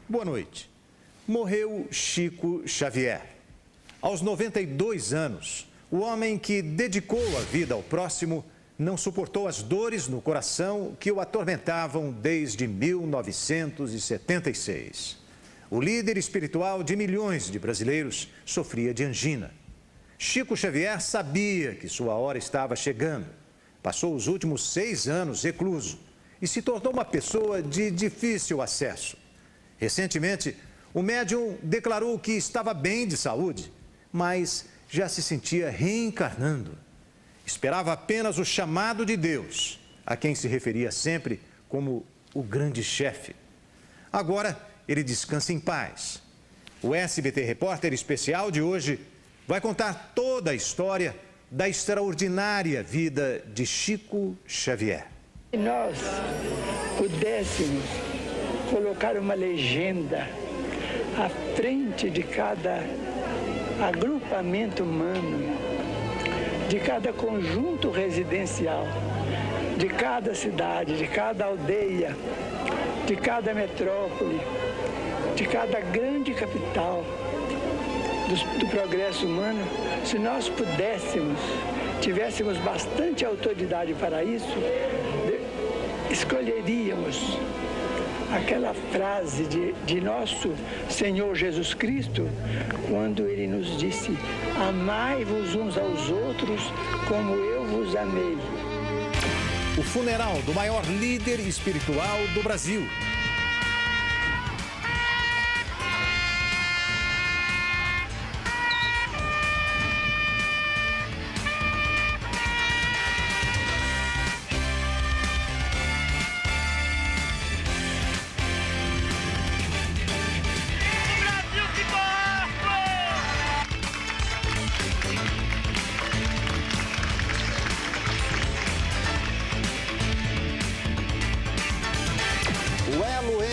Boa noite. Morreu Chico Xavier. Aos 92 anos, o homem que dedicou a vida ao próximo não suportou as dores no coração que o atormentavam desde 1976. O líder espiritual de milhões de brasileiros sofria de angina. Chico Xavier sabia que sua hora estava chegando. Passou os últimos 6 anos recluso e se tornou uma pessoa de difícil acesso. Recentemente, o médium declarou que estava bem de saúde, mas já se sentia reencarnando. Esperava apenas o chamado de Deus, a quem se referia sempre como o grande chefe. Agora, ele descansa em paz. O SBT Repórter Especial de hoje vai contar toda a história da extraordinária vida de Chico Xavier. Se nós pudéssemos colocar uma legenda à frente de cada agrupamento humano, de cada conjunto residencial, de cada cidade, de cada aldeia, de cada metrópole, de cada grande capital do progresso humano, se nós pudéssemos, tivéssemos bastante autoridade para isso, escolheríamos aquela frase de nosso Senhor Jesus Cristo, quando ele nos disse: amai-vos uns aos outros como eu vos amei. O funeral do maior líder espiritual do Brasil.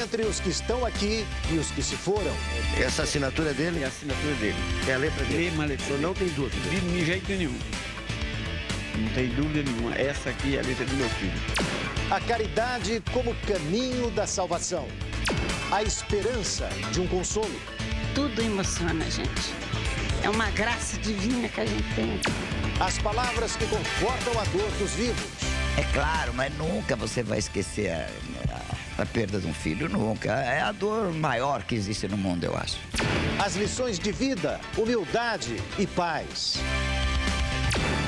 Entre os que estão aqui e os que se foram. Essa assinatura é dele? É a assinatura dele. É a letra dele? Lê uma letra dele. Não tem dúvida? De jeito nenhum. Não tem dúvida nenhuma. Essa aqui é a letra do meu filho. A caridade como caminho da salvação. A esperança de um consolo. Tudo emociona a gente. É uma graça divina que a gente tem. As palavras que confortam a dor dos vivos. É claro, mas nunca você vai esquecer a perda de um filho, nunca. É a dor maior que existe no mundo, eu acho. As lições de vida, humildade e paz.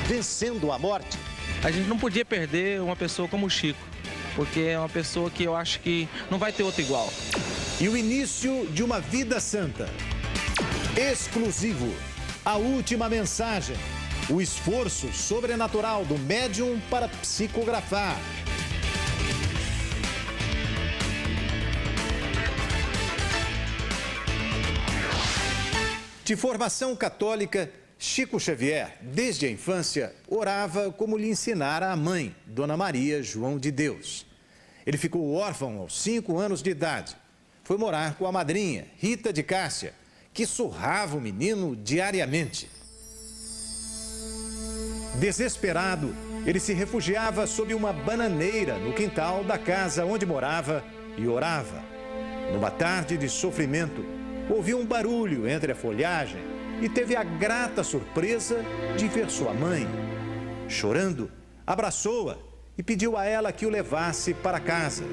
Vencendo a morte. A gente não podia perder uma pessoa como o Chico, porque é uma pessoa que eu acho que não vai ter outra igual. E o início de uma vida santa. Exclusivo. A última mensagem. O esforço sobrenatural do médium para psicografar. De formação católica, Chico Xavier, desde a infância, orava como lhe ensinara a mãe, Dona Maria João de Deus. Ele ficou órfão aos 5 anos de idade. Foi morar com a madrinha, Rita de Cássia, que surrava o menino diariamente. Desesperado, ele se refugiava sob uma bananeira no quintal da casa onde morava e orava. Numa tarde de sofrimento, ouviu um barulho entre a folhagem e teve a grata surpresa de ver sua mãe. Chorando, abraçou-a e pediu a ela que o levasse para casa.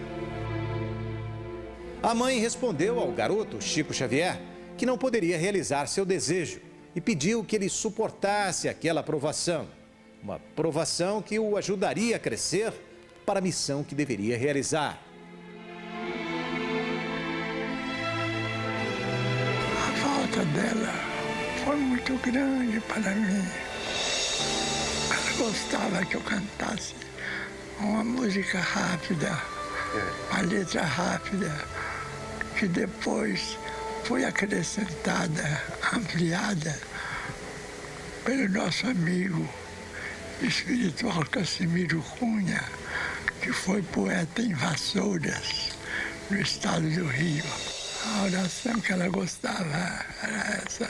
A mãe respondeu ao garoto, Chico Xavier, que não poderia realizar seu desejo e pediu que ele suportasse aquela provação. Uma provação que o ajudaria a crescer para a missão que deveria realizar. A falta dela foi muito grande para mim. Ela gostava que eu cantasse uma música rápida, uma letra rápida, que depois foi acrescentada, ampliada pelo nosso amigo espiritual Casimiro Cunha, que foi poeta em Vassouras, no estado do Rio. A oração que ela gostava era essa: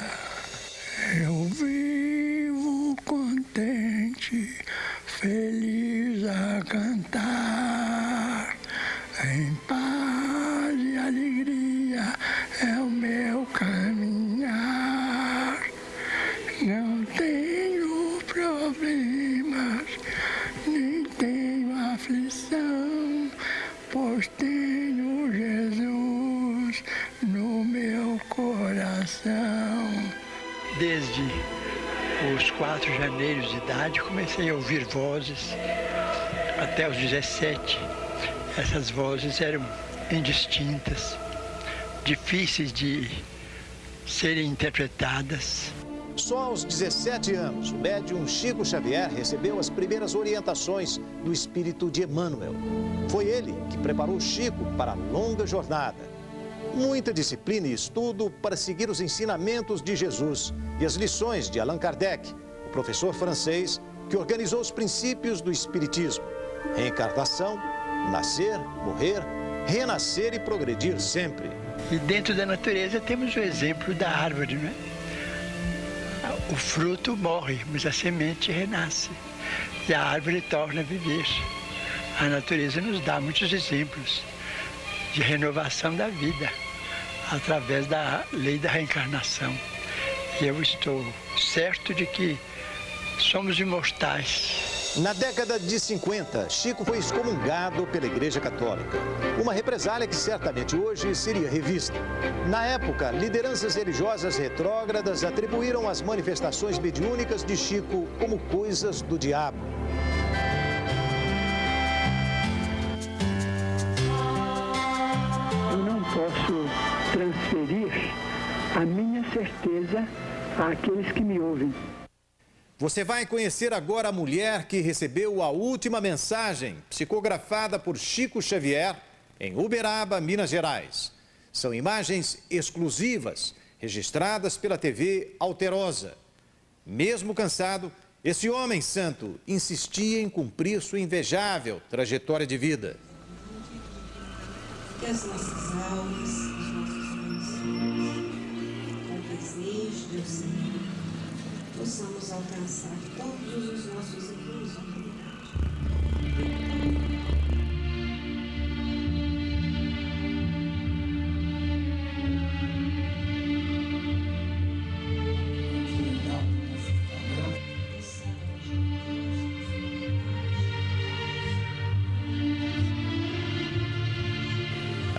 eu vivo contente, feliz a cantar, em paz e alegria aflição, pois tenho Jesus no meu coração. Desde os 4 janeiros de idade, comecei a ouvir vozes. Até os 17, essas vozes eram indistintas, difíceis de serem interpretadas. Só aos 17 anos, o médium Chico Xavier recebeu as primeiras orientações do espírito de Emmanuel. Foi ele que preparou Chico para a longa jornada. Muita disciplina e estudo para seguir os ensinamentos de Jesus e as lições de Allan Kardec, o professor francês que organizou os princípios do espiritismo. Reencarnação, nascer, morrer, renascer e progredir sempre. E dentro da natureza temos o exemplo da árvore, não é? O fruto morre, mas a semente renasce. E a árvore torna a viver. A natureza nos dá muitos exemplos de renovação da vida, através da lei da reencarnação. E eu estou certo de que somos imortais. Na década de 50, Chico foi excomungado pela Igreja Católica. Uma represália que certamente hoje seria revista. Na época, lideranças religiosas retrógradas atribuíram as manifestações mediúnicas de Chico como coisas do diabo. Eu não posso transferir a minha certeza àqueles que me ouvem. Você vai conhecer agora a mulher que recebeu a última mensagem psicografada por Chico Xavier em Uberaba, Minas Gerais. São imagens exclusivas registradas pela TV Alterosa. Mesmo cansado, esse homem santo insistia em cumprir sua invejável trajetória de vida. Que as nossas almas, os nossos corações, com o desejo do Senhor, possamos alcançar todos os nossos irmãos de humanidade.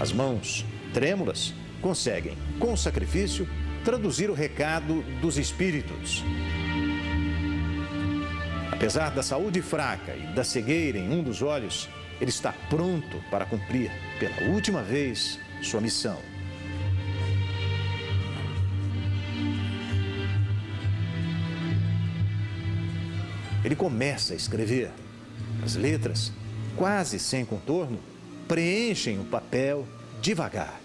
As mãos, trêmulas, conseguem, com sacrifício, traduzir o recado dos espíritos. Apesar da saúde fraca e da cegueira em um dos olhos, ele está pronto para cumprir, pela última vez, sua missão. Ele começa a escrever. As letras, quase sem contorno, preenchem o papel devagar.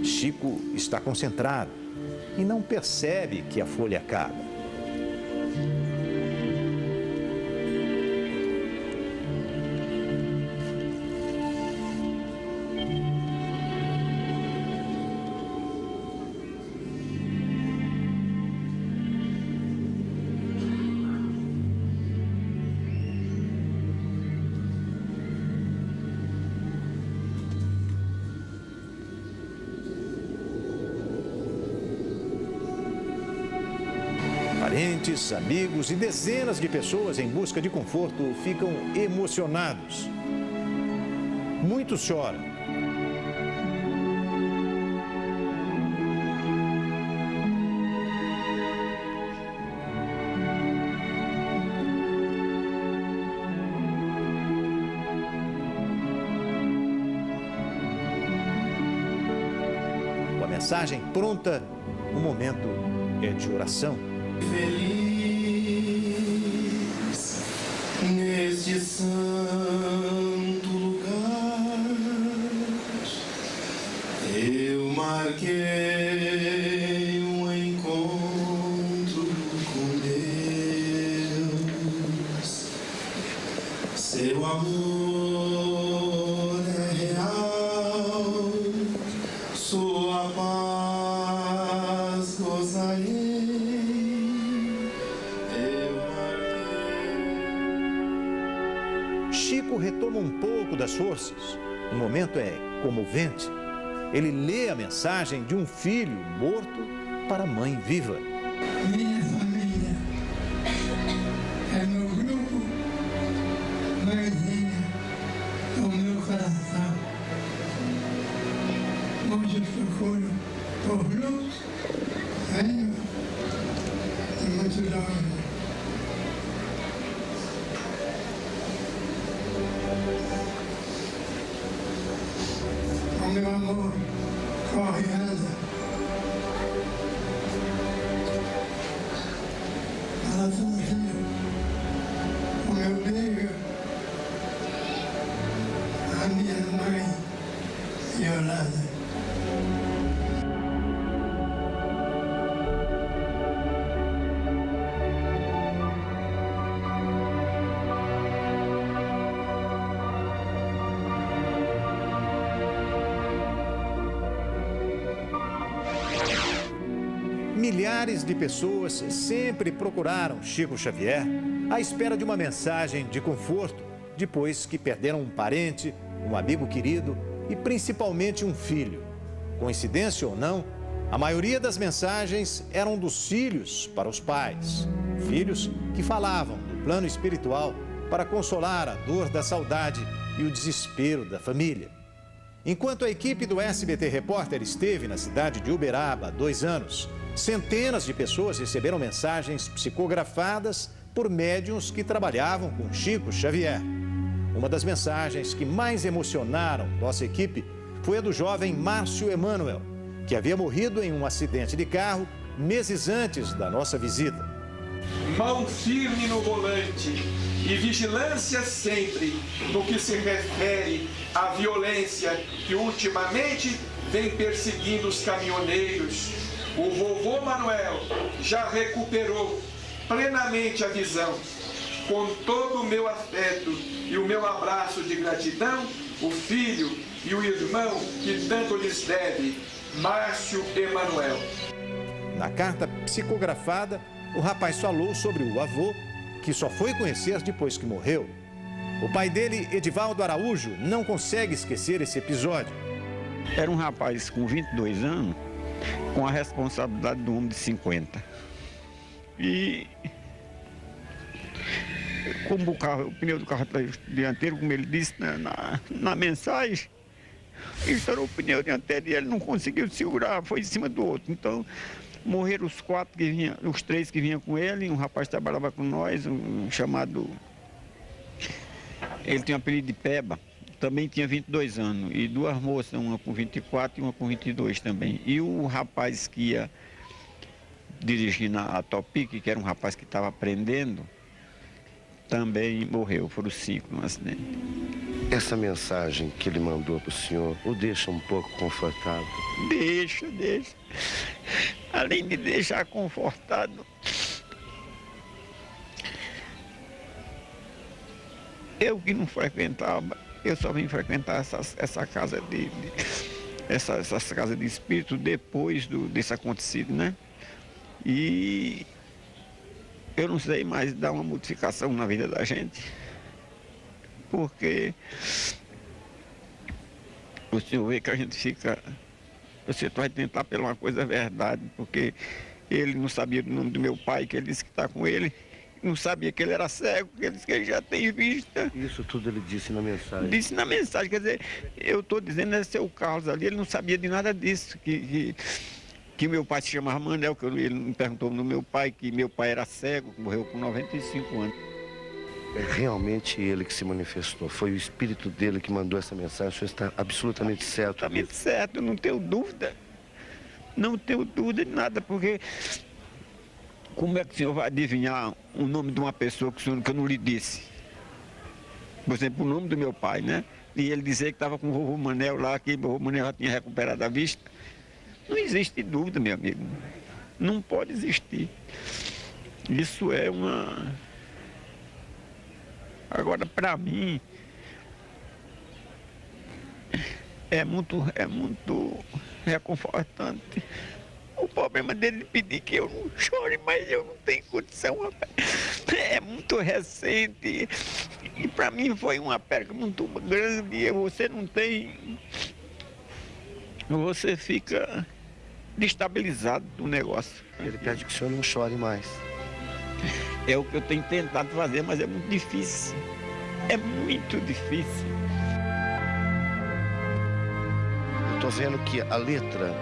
Chico está concentrado e não percebe que a folha acaba. Parentes, amigos e dezenas de pessoas em busca de conforto ficam emocionados. Muitos choram. Com a mensagem pronta, o momento é de oração. Feliz neste santo lugar, eu marquei um encontro com Deus. Seu amor é real, sua paz gozarei. Chico retoma um pouco das forças. O momento é comovente. Ele lê a mensagem de um filho morto para a mãe viva. Minha família Yolanda. Milhares de pessoas sempre procuraram Chico Xavier à espera de uma mensagem de conforto, depois que perderam um parente, um amigo querido e principalmente um filho. Coincidência ou não, a maioria das mensagens eram dos filhos para os pais. Filhos que falavam do plano espiritual para consolar a dor da saudade e o desespero da família. Enquanto a equipe do SBT Repórter esteve na cidade de Uberaba há 2 anos, centenas de pessoas receberam mensagens psicografadas por médiuns que trabalhavam com Chico Xavier. Uma das mensagens que mais emocionaram nossa equipe foi a do jovem Márcio Emanuel, que havia morrido em um acidente de carro meses antes da nossa visita. Mão firme no volante e vigilância sempre no que se refere à violência que ultimamente vem perseguindo os caminhoneiros. O vovô Manuel já recuperou plenamente a visão. Com todo o meu afeto e o meu abraço de gratidão, o filho e o irmão que tanto lhes deve, Márcio Emanuel. Na carta psicografada, o rapaz falou sobre o avô, que só foi conhecer depois que morreu. O pai dele, Edivaldo Araújo, não consegue esquecer esse episódio. Era um rapaz com 22 anos, com a responsabilidade de um homem de 50. E como o pneu do carro dianteiro, como ele disse na mensagem, estourou o pneu dianteiro e ele não conseguiu segurar, foi em cima do outro. Então, morreram os 3 que vinham com ele, um rapaz que trabalhava com nós, um chamado... Ele tinha um apelido de Peba, também tinha 22 anos, e 2 moças, uma com 24 e uma com 22 também. E o rapaz que ia dirigindo a Topic, que era um rapaz que estava aprendendo, também morreu, foram 5 no acidente. Essa mensagem que ele mandou para o senhor o deixa um pouco confortável? Deixa. Além de deixar confortado, eu que não frequentava, eu só vim frequentar essa casa essas casas de espírito depois desse acontecido, né? E eu não sei mais dar uma modificação na vida da gente, porque o senhor vê que a gente fica... Você vai tentar pela uma coisa verdade, porque ele não sabia o nome do meu pai, que ele disse que está com ele, não sabia que ele era cego, que ele disse que ele já tem vista. Isso tudo ele disse na mensagem? Disse na mensagem, quer dizer, eu estou dizendo, é seu Carlos ali, ele não sabia de nada disso, que meu pai se chamava Manel, que ele me perguntou no meu pai, que meu pai era cego, morreu com 95 anos. É realmente ele que se manifestou, foi o espírito dele que mandou essa mensagem, o senhor está absolutamente certo? Absolutamente certo, não tenho dúvida. Não tenho dúvida de nada, porque como é que o senhor vai adivinhar o nome de uma pessoa que eu não lhe disse? Por exemplo, o nome do meu pai, né? E ele dizer que estava com o vovô Manel lá, que o vovô Manel já tinha recuperado a vista. Não existe dúvida, meu amigo. Não pode existir. Isso é uma... Agora, para mim, é muito reconfortante. O problema dele é pedir que eu não chore, mas eu não tenho condição, rapaz. É muito recente e para mim foi uma perca muito grande. Você não tem... Você fica destabilizado do negócio. Ele pede que o senhor não chore mais. É o que eu tenho tentado fazer, mas é muito difícil. É muito difícil. Eu estou vendo que a letra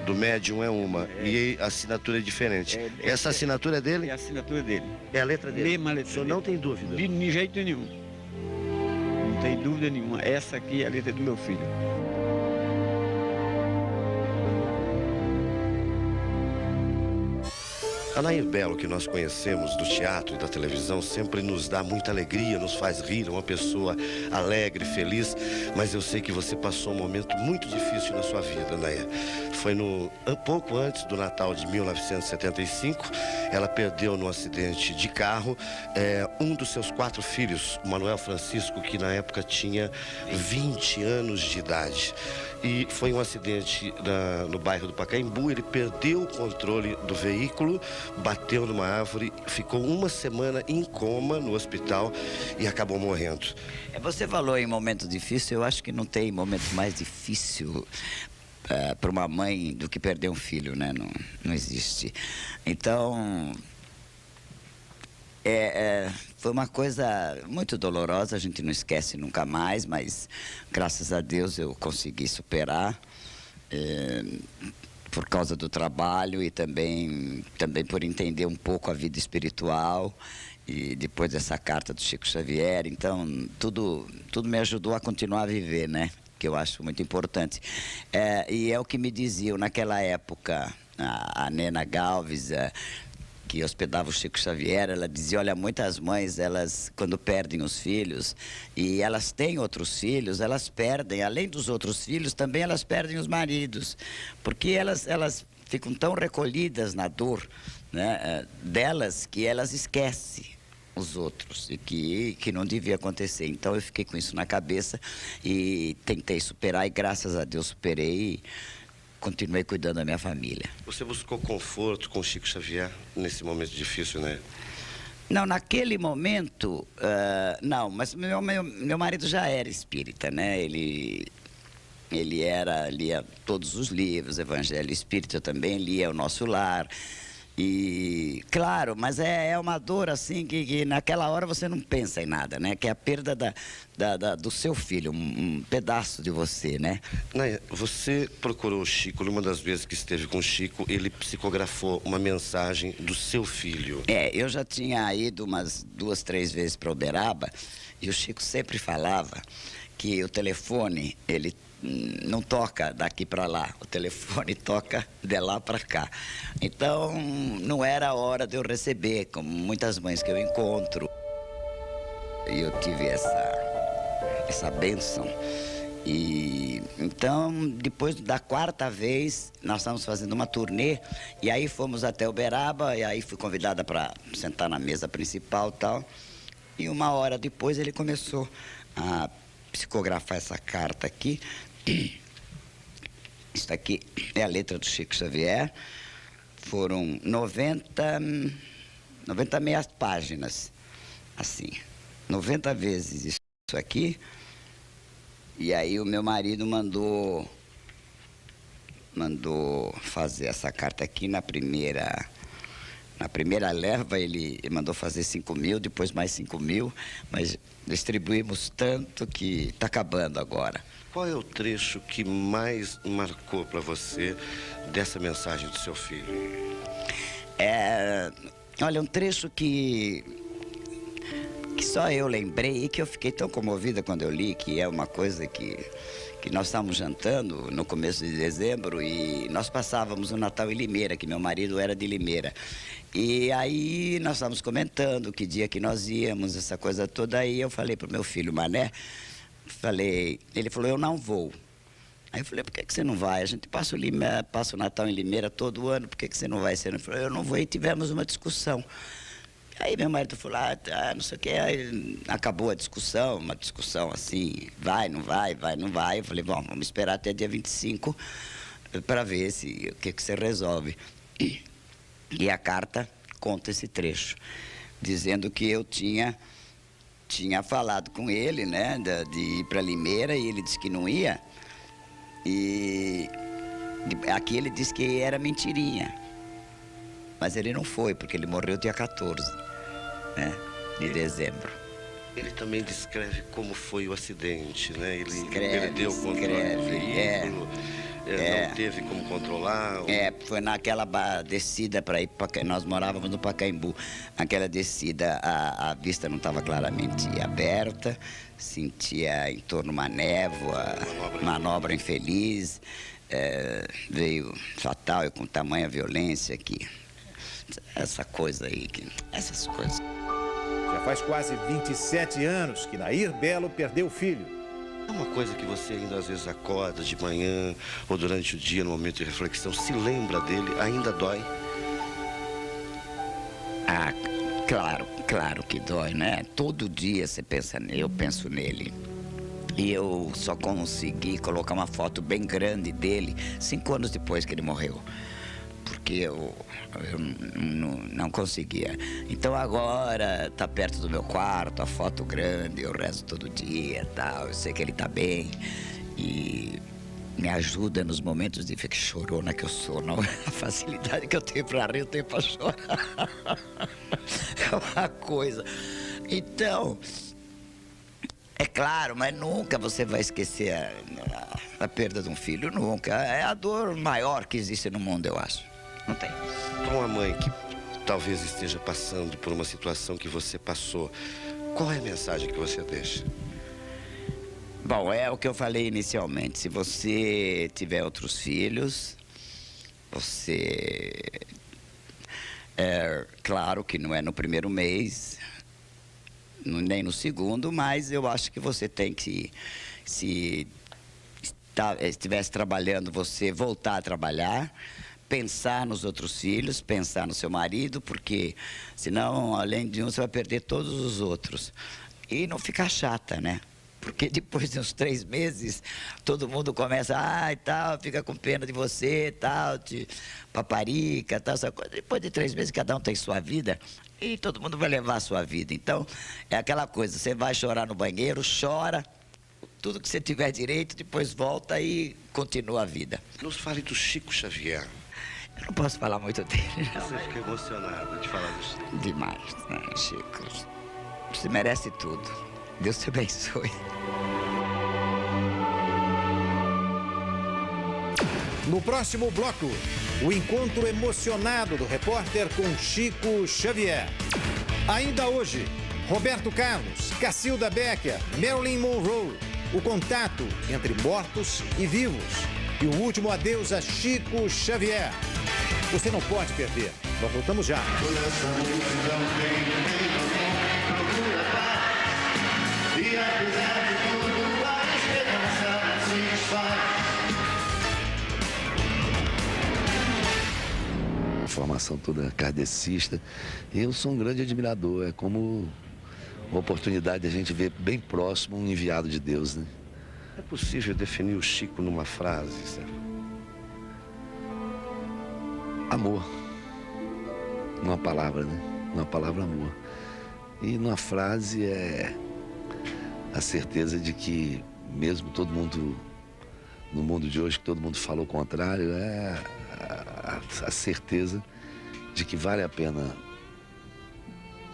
do médium é uma e a assinatura é diferente. Essa assinatura é dele? É a assinatura dele. É a letra dele? Mesma letra. O senhor não tem dúvida? De jeito nenhum. Não tem dúvida nenhuma. Essa aqui é a letra do meu filho. A Nair Belo, que nós conhecemos do teatro e da televisão, sempre nos dá muita alegria, nos faz rir, uma pessoa alegre, feliz, mas eu sei que você passou um momento muito difícil na sua vida, Nair. Foi pouco antes do Natal de 1975, ela perdeu num acidente de carro um dos seus 4 filhos, o Manuel Francisco, que na época tinha 20 anos de idade. E foi um acidente no bairro do Pacaembu. Ele perdeu o controle do veículo, bateu numa árvore, ficou uma semana em coma no hospital e acabou morrendo. Você falou em momento difícil, eu acho que não tem momento mais difícil para uma mãe do que perder um filho, né? Não existe. Então, foi uma coisa muito dolorosa, a gente não esquece nunca mais, mas graças a Deus eu consegui superar por causa do trabalho e também por entender um pouco a vida espiritual e depois dessa carta do Chico Xavier. Então, tudo me ajudou a continuar a viver, né? Que eu acho muito importante. E é o que me diziam naquela época, a Nena Galves, que hospedava o Chico Xavier, ela dizia, olha, muitas mães, elas, quando perdem os filhos, e elas têm outros filhos, elas perdem, além dos outros filhos, também elas perdem os maridos, porque elas ficam tão recolhidas na dor, né, delas, que elas esquecem os outros, e que não devia acontecer. Então eu fiquei com isso na cabeça e tentei superar, e graças a Deus superei e continuei cuidando da minha família. Você buscou conforto com o Chico Xavier nesse momento difícil, né? Não, naquele momento, não, mas meu marido já era espírita, né? Ele lia todos os livros, Evangelho Espírita, eu também lia O Nosso Lar. E, claro, mas é uma dor assim que naquela hora você não pensa em nada, né? Que é a perda do seu filho, um pedaço de você, né? Nair, você procurou o Chico, numa das vezes que esteve com o Chico, ele psicografou uma mensagem do seu filho. Eu já tinha ido umas 2, 3 vezes para Uberaba e o Chico sempre falava que o telefone, ele não toca daqui para lá, o telefone toca de lá para cá. Então, não era a hora de eu receber, como muitas mães que eu encontro. E eu tive essa bênção. E então, depois da 4ª vez, nós estávamos fazendo uma turnê, e aí fomos até Uberaba, e aí fui convidada para sentar na mesa principal e tal. E 1 hora depois ele começou a psicografar essa carta aqui. Isso aqui é a letra do Chico Xavier. Foram 90 meias páginas, assim, 90 vezes isso aqui. E aí o meu marido mandou fazer essa carta aqui na primeira leva. Ele mandou fazer 5.000, depois mais 5.000, mas distribuímos tanto que está acabando agora. Qual é o trecho que mais marcou para você dessa mensagem do seu filho? Olha, um trecho que só eu lembrei e que eu fiquei tão comovida quando eu li, que é uma coisa que nós estávamos jantando no começo de dezembro e nós passávamos o Natal em Limeira, que meu marido era de Limeira. E aí nós estávamos comentando que dia que nós íamos, essa coisa toda. Aí eu falei para o meu filho, Mané, ele falou, eu não vou. Aí eu falei, por que você não vai? A gente passa o Natal em Limeira todo ano, por que você não vai? Ele falou, eu não vou. E tivemos uma discussão. Aí meu marido falou, não sei o que, aí acabou a discussão, uma discussão assim, vai, não vai, vai, não vai. Eu falei, bom, vamos esperar até dia 25 para ver o que você resolve. E a carta conta esse trecho, dizendo que eu tinha falado com ele, né, de ir para Limeira, e ele disse que não ia. E aqui ele disse que era mentirinha. Mas ele não foi, porque ele morreu dia 14, né, de dezembro. Ele também descreve como foi o acidente, né? Ele perdeu o controle do veículo, não teve como controlar. Foi naquela descida para ir para... Nós morávamos no Pacaembu. Aquela descida, a vista não estava claramente aberta, sentia em torno uma névoa, manobra infeliz, veio fatal e com tamanha violência que essa coisa aí, essas coisas. Já faz quase 27 anos que Nair Belo perdeu o filho. É uma coisa que você ainda às vezes acorda de manhã ou durante o dia, no momento de reflexão, se lembra dele, ainda dói? Ah, claro que dói, né? Todo dia você pensa nele, eu penso nele. E eu só consegui colocar uma foto bem grande dele 5 anos depois que ele morreu. Porque eu não conseguia. Então agora tá perto do meu quarto, a foto grande, eu rezo todo dia e tal. Eu sei que ele tá bem e me ajuda nos momentos de que chorona que eu sou, não? A facilidade que eu tenho pra rir, eu tenho pra chorar. É uma coisa. Então, é claro, mas nunca você vai esquecer a perda de um filho, nunca. É a dor maior que existe no mundo, eu acho. Não tem. Para uma mãe que talvez esteja passando por uma situação que você passou, qual é a mensagem que você deixa? Bom, é o que eu falei inicialmente. Se você tiver outros filhos, você... É claro que não é no primeiro mês, nem no segundo, mas eu acho que você tem que, se estivesse trabalhando, você voltar a trabalhar, pensar nos outros filhos, pensar no seu marido, porque senão, além de um, você vai perder todos os outros. E não ficar chata, né? Porque depois de uns 3 meses, todo mundo começa, e tal, fica com pena de você, tal, de paparica, tal, essa coisa. Depois de 3 meses, cada um tem sua vida e todo mundo vai levar a sua vida. Então, é aquela coisa, você vai chorar no banheiro, chora, tudo que você tiver direito, depois volta e continua a vida. Nos fale do Chico Xavier. Eu não posso falar muito dele, não. Você fica emocionada de falar do Chico? Demais, né, Chico? Você merece tudo. Deus te abençoe. No próximo bloco, o encontro emocionado do repórter com Chico Xavier. Ainda hoje, Roberto Carlos, Cacilda Becker, Marilyn Monroe, o contato entre mortos e vivos e o último adeus a Chico Xavier. Você não pode perder. Nós voltamos já. Formação toda kardecista. Eu sou um grande admirador. É como uma oportunidade de a gente ver bem próximo um enviado de Deus, né? É possível definir o Chico numa frase, Sérgio? Amor. Uma palavra, né? Uma palavra, amor. E numa frase é a certeza de que, mesmo todo mundo, no mundo de hoje, que todo mundo falou o contrário, é a certeza de que vale a pena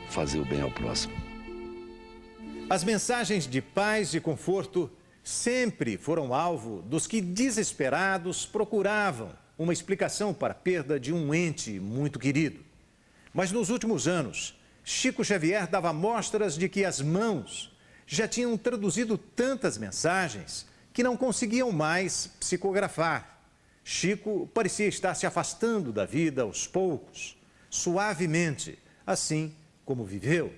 fazer o bem ao próximo. As mensagens de paz e conforto sempre foram alvo dos que, desesperados, procuravam uma explicação para a perda de um ente muito querido. Mas nos últimos anos, Chico Xavier dava mostras de que as mãos já tinham traduzido tantas mensagens que não conseguiam mais psicografar. Chico parecia estar se afastando da vida aos poucos, suavemente, assim como viveu.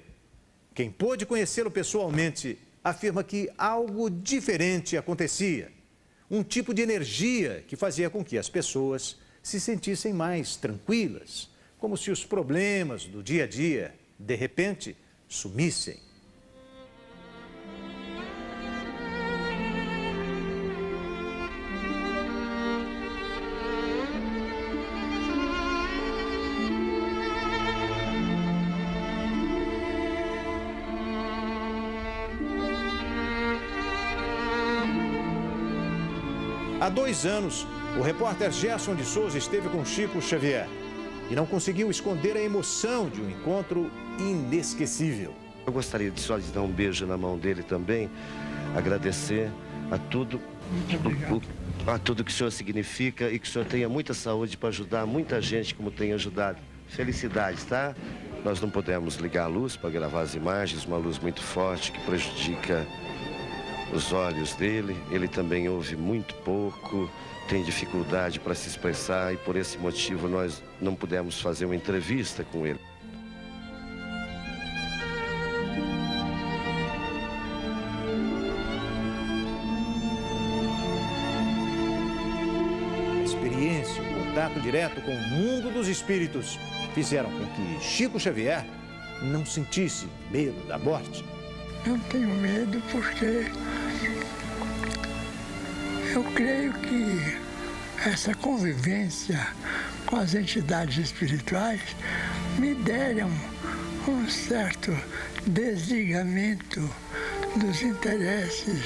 Quem pôde conhecê-lo pessoalmente afirma que algo diferente acontecia. Um tipo de energia que fazia com que as pessoas se sentissem mais tranquilas, como se os problemas do dia a dia, de repente, sumissem. Há 2 anos, o repórter Gerson de Souza esteve com Chico Xavier e não conseguiu esconder a emoção de um encontro inesquecível. Eu gostaria de só de dar um beijo na mão dele também, agradecer a tudo que o senhor significa e que o senhor tenha muita saúde para ajudar muita gente como tem ajudado. Felicidades, tá? Nós não podemos ligar a luz para gravar as imagens, uma luz muito forte que prejudica os olhos dele, ele também ouve muito pouco, tem dificuldade para se expressar e por esse motivo nós não pudemos fazer uma entrevista com ele. A experiência, o contato direto com o mundo dos espíritos fizeram com que Chico Xavier não sentisse medo da morte. Não tenho medo porque eu creio que essa convivência com as entidades espirituais me deram um certo desligamento dos interesses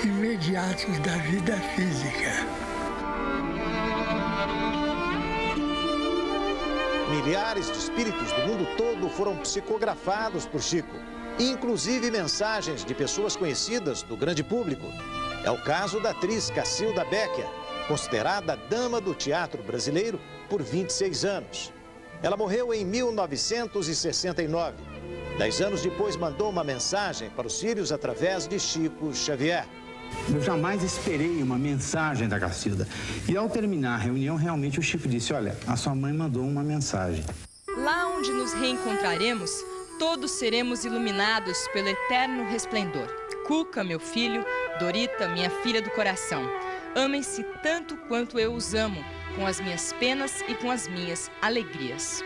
imediatos da vida física. Milhares de espíritos do mundo todo foram psicografados por Chico, inclusive mensagens de pessoas conhecidas do grande público. É o caso da atriz Cacilda Becker, considerada dama do teatro brasileiro por 26 anos. Ela morreu em 1969. 10 anos depois, mandou uma mensagem para os filhos através de Chico Xavier. Eu jamais esperei uma mensagem da Cacilda. E ao terminar a reunião, realmente o Chico disse, olha, a sua mãe mandou uma mensagem. Lá onde nos reencontraremos, todos seremos iluminados pelo eterno resplendor. Cuca, meu filho, Dorita, minha filha do coração. Amem-se tanto quanto eu os amo, com as minhas penas e com as minhas alegrias.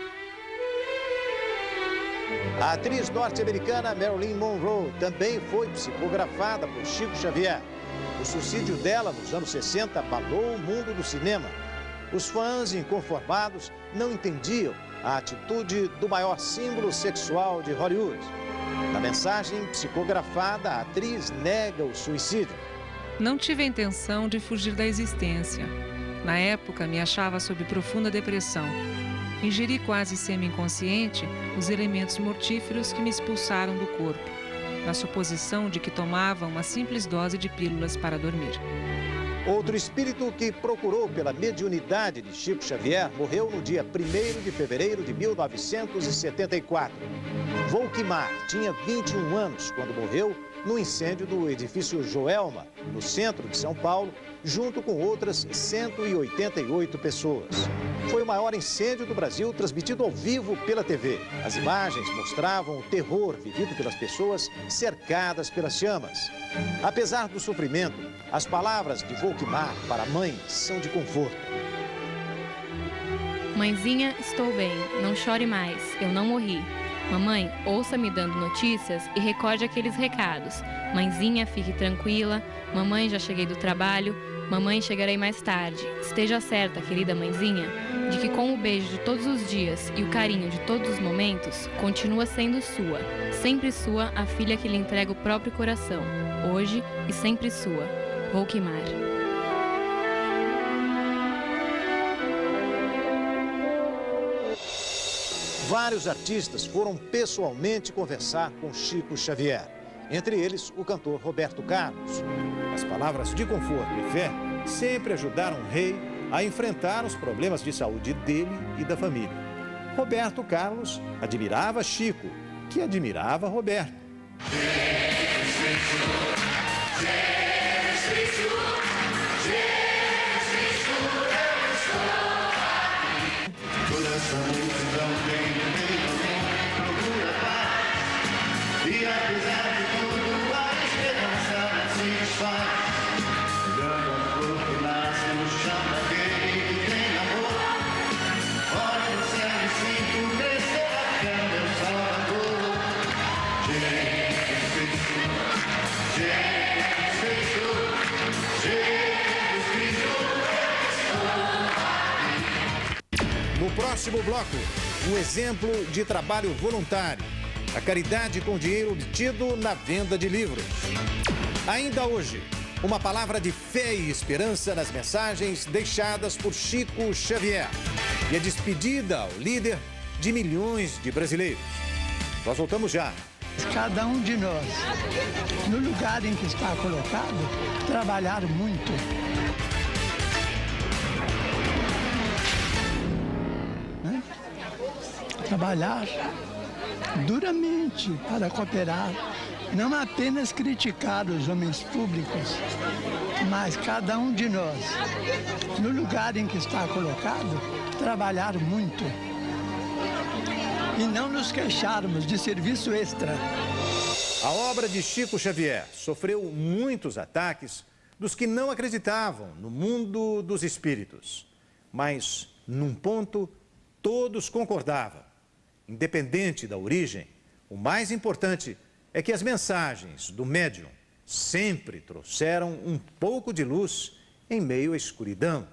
A atriz norte-americana Marilyn Monroe também foi psicografada por Chico Xavier. O suicídio dela nos anos 60 abalou o mundo do cinema. Os fãs inconformados não entendiam a atitude do maior símbolo sexual de Hollywood. Na mensagem psicografada, a atriz nega o suicídio. Não tive a intenção de fugir da existência. Na época, me achava sob profunda depressão. Ingeri quase semi-inconsciente os elementos mortíferos que me expulsaram do corpo, na suposição de que tomava uma simples dose de pílulas para dormir. Outro espírito que procurou pela mediunidade de Chico Xavier morreu no dia 1º de fevereiro de 1974. Volquimar tinha 21 anos quando morreu no incêndio do edifício Joelma, no centro de São Paulo, junto com outras 188 pessoas. Foi o maior incêndio do Brasil transmitido ao vivo pela TV. As imagens mostravam o terror vivido pelas pessoas cercadas pelas chamas. Apesar do sofrimento, as palavras de Volquimar para a mãe são de conforto. Mãezinha, estou bem, não chore mais, eu não morri. Mamãe, ouça-me dando notícias e recorde aqueles recados. Mãezinha, fique tranquila. Mamãe, já cheguei do trabalho. Mamãe, chegarei mais tarde. Esteja certa, querida mãezinha, de que com o beijo de todos os dias e o carinho de todos os momentos, continua sendo sua. Sempre sua, a filha que lhe entrega o próprio coração. Hoje e sempre sua. Volquimar. Vários artistas foram pessoalmente conversar com Chico Xavier, entre eles o cantor Roberto Carlos. As palavras de conforto e fé sempre ajudaram o rei a enfrentar os problemas de saúde dele e da família. Roberto Carlos admirava Chico, que admirava Roberto. E apesar de tudo, a esperança não se desfaz. Pegando a flor que nasce no chão daquele que tem amor. Olha no céu e sinto crescer a fé, meu Salvador. Jesus Cristo, Jesus Cristo, Jesus Cristo, eu estou aqui. No próximo bloco, um exemplo de trabalho voluntário. A caridade com dinheiro obtido na venda de livros. Ainda hoje, uma palavra de fé e esperança nas mensagens deixadas por Chico Xavier. E a despedida ao líder de milhões de brasileiros. Nós voltamos já. Cada um de nós, no lugar em que está colocado, trabalhar muito. Né? Trabalhar duramente para cooperar não apenas criticar os homens públicos, mas cada um de nós, no lugar em que está colocado, trabalhar muito e não nos queixarmos de serviço extra. A obra de Chico Xavier sofreu muitos ataques dos que não acreditavam no mundo dos espíritos. Mas, num ponto, todos concordavam. Independente da origem, o mais importante é que as mensagens do médium sempre trouxeram um pouco de luz em meio à escuridão.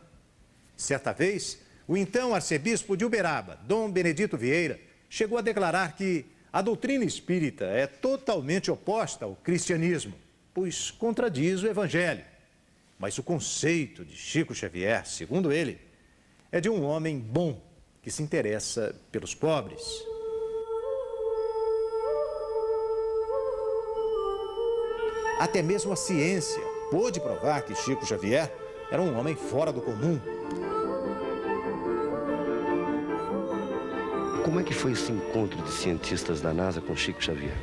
Certa vez, o então arcebispo de Uberaba, Dom Benedito Vieira, chegou a declarar que a doutrina espírita é totalmente oposta ao cristianismo, pois contradiz o evangelho. Mas o conceito de Chico Xavier, segundo ele, é de um homem bom que se interessa pelos pobres. Até mesmo a ciência pôde provar que Chico Xavier era um homem fora do comum. Como é que foi esse encontro de cientistas da NASA com Chico Xavier?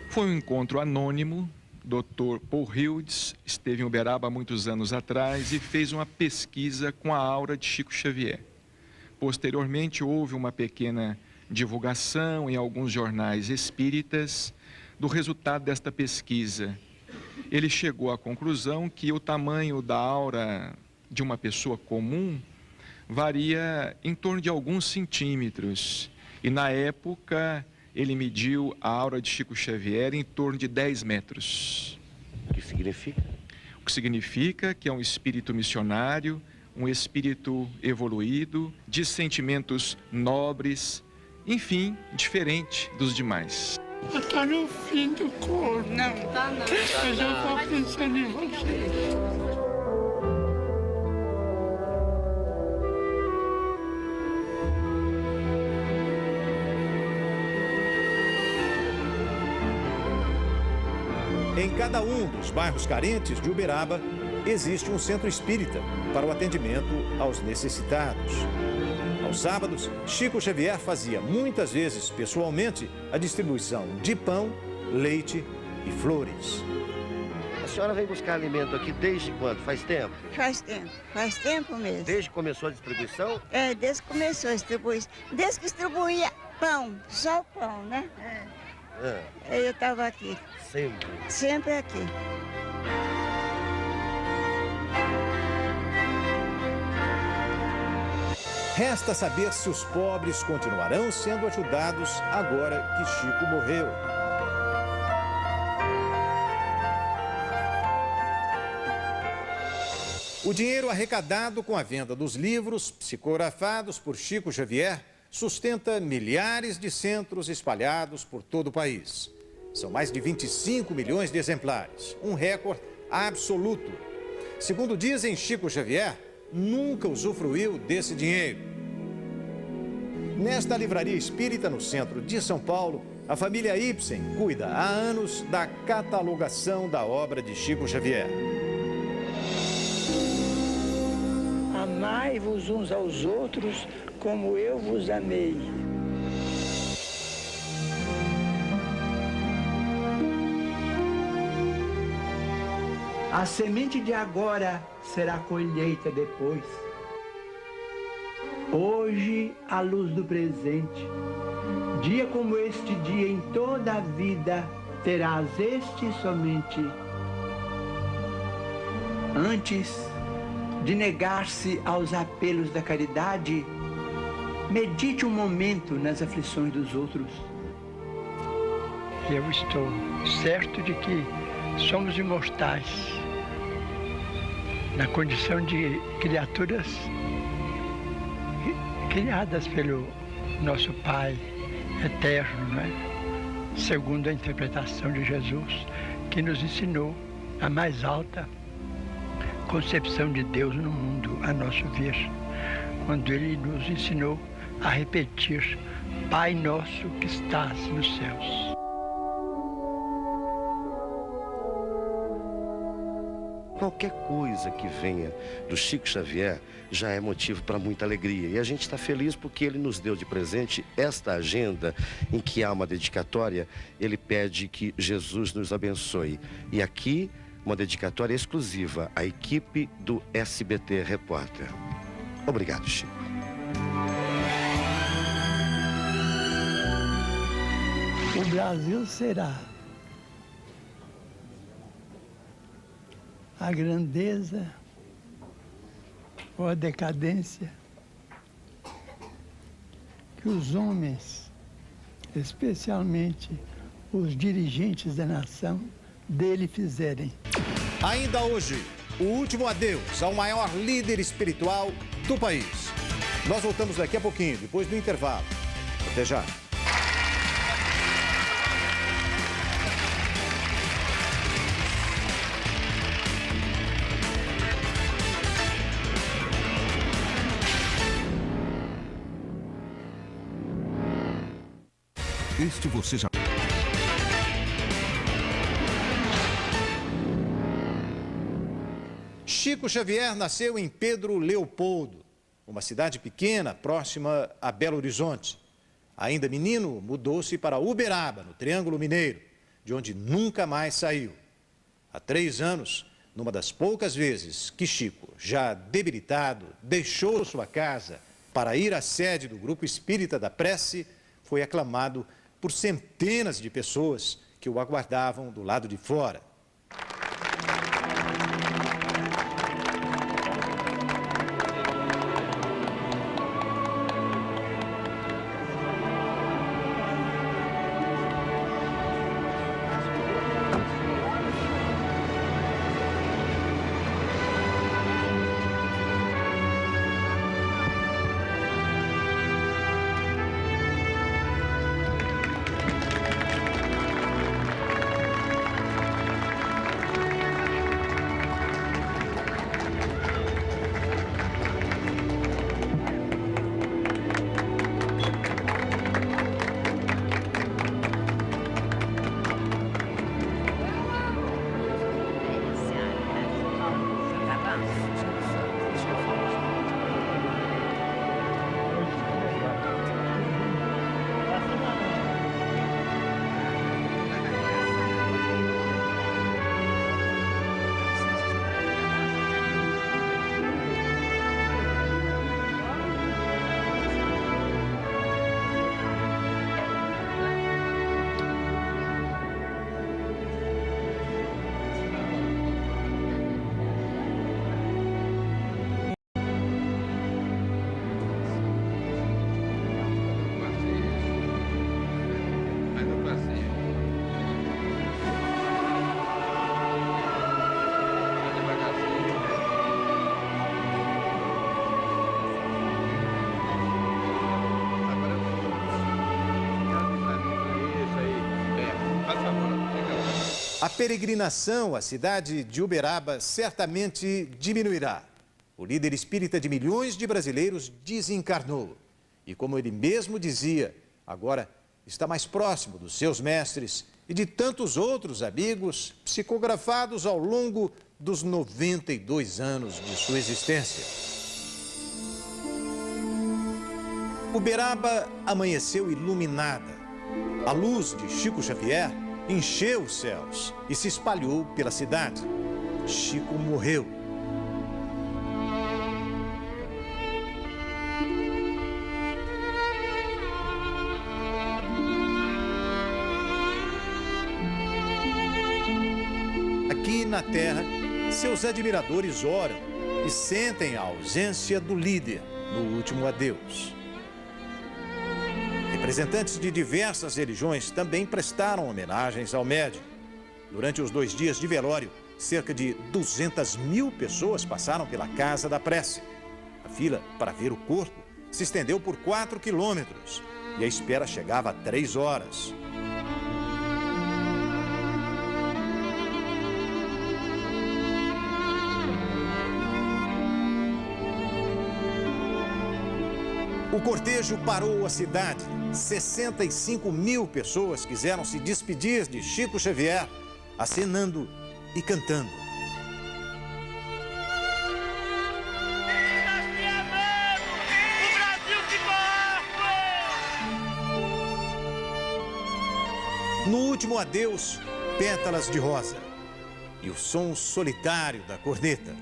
Foi um encontro anônimo. Dr. Paul Hildes esteve em Uberaba há muitos anos atrás e fez uma pesquisa com a aura de Chico Xavier. Posteriormente, houve uma pequena divulgação em alguns jornais espíritas do resultado desta pesquisa. Ele chegou à conclusão que o tamanho da aura de uma pessoa comum varia em torno de alguns centímetros. E, na época, ele mediu a aura de Chico Xavier em torno de 10 metros. O que significa? O que significa que é um espírito missionário, um espírito evoluído, de sentimentos nobres, enfim, diferente dos demais. Está no fim do corpo. Não, tá não. Mas eu estou pensando em você. Em cada um dos bairros carentes de Uberaba, existe um centro espírita para o atendimento aos necessitados. Aos sábados, Chico Xavier fazia muitas vezes pessoalmente a distribuição de pão, leite e flores. A senhora vem buscar alimento aqui desde quando? Faz tempo? Faz tempo mesmo. Desde que começou a distribuição? É, desde que começou a distribuir. Desde que distribuía pão, só o pão, né? Eu estava aqui. Sempre? Sempre aqui. Resta saber se os pobres continuarão sendo ajudados agora que Chico morreu. O dinheiro arrecadado com a venda dos livros psicografados por Chico Xavier sustenta milhares de centros espalhados por todo o país. São mais de 25 milhões de exemplares, um recorde absoluto. Segundo dizem, Chico Xavier nunca usufruiu desse dinheiro. Nesta livraria espírita no centro de São Paulo, a família Ibsen cuida há anos da catalogação da obra de Chico Xavier. Amai-vos uns aos outros como eu vos amei. A semente de agora será a colheita depois. Hoje, a luz do presente. Dia como este dia em toda a vida, terás este somente. Antes de negar-se aos apelos da caridade, medite um momento nas aflições dos outros. Eu estou certo de que somos imortais, na condição de criaturas criadas pelo nosso Pai eterno, não é? Segundo a interpretação de Jesus, que nos ensinou a mais alta concepção de Deus no mundo, a nosso ver, quando Ele nos ensinou a repetir: Pai nosso que estás nos céus. Qualquer coisa que venha do Chico Xavier já é motivo para muita alegria. E a gente está feliz porque ele nos deu de presente esta agenda em que há uma dedicatória. Ele pede que Jesus nos abençoe. E aqui, uma dedicatória exclusiva à equipe do SBT Repórter. Obrigado, Chico. O Brasil será a grandeza ou a decadência que os homens, especialmente os dirigentes da nação, dele fizerem. Ainda hoje, o último adeus ao maior líder espiritual do país. Nós voltamos daqui a pouquinho, depois do intervalo. Até já. Este você já... Chico Xavier nasceu em Pedro Leopoldo, uma cidade pequena próxima a Belo Horizonte. Ainda menino, mudou-se para Uberaba, no Triângulo Mineiro, de onde nunca mais saiu. Há 3 anos, numa das poucas vezes que Chico, já debilitado, deixou sua casa para ir à sede do Grupo Espírita da Prece, foi aclamado por centenas de pessoas que o aguardavam do lado de fora. A peregrinação à cidade de Uberaba certamente diminuirá. O líder espírita de milhões de brasileiros desencarnou. E como ele mesmo dizia, agora está mais próximo dos seus mestres e de tantos outros amigos psicografados ao longo dos 92 anos de sua existência. Uberaba amanheceu iluminada. A luz de Chico Xavier encheu os céus e se espalhou pela cidade. Chico morreu. Aqui na Terra, seus admiradores oram e sentem a ausência do líder no último adeus. Representantes de diversas religiões também prestaram homenagens ao médium. Durante os 2 dias de velório, cerca de 200.000 pessoas passaram pela Casa da Prece. A fila para ver o corpo se estendeu por 4 quilômetros e a espera chegava a 3 horas. O cortejo parou a cidade. 65.000 pessoas quiseram se despedir de Chico Xavier, acenando e cantando. No último adeus, pétalas de rosa e o som solitário da corneta.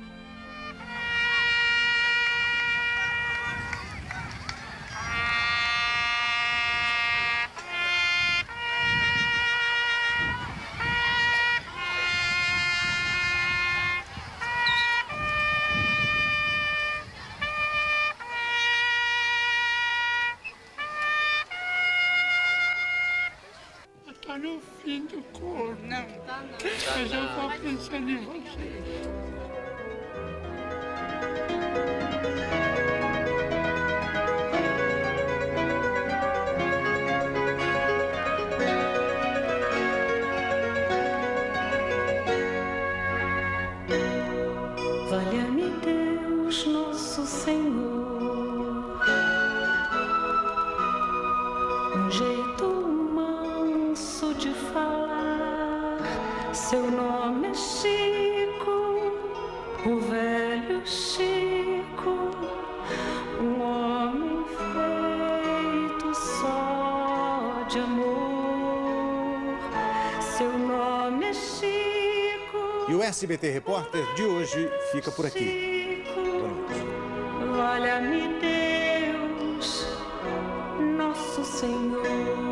Está no fim do corpo. Não, tá não. Mas eu vou pensando em vocês. Valha-me Deus, nosso Senhor, um jeito manso de falar. Seu nome é Chico, o velho Chico, um homem feito só de amor. Seu nome é Chico. E o SBT Repórter de hoje fica por aqui. Boa noite. Valha-me Deus, nosso Senhor.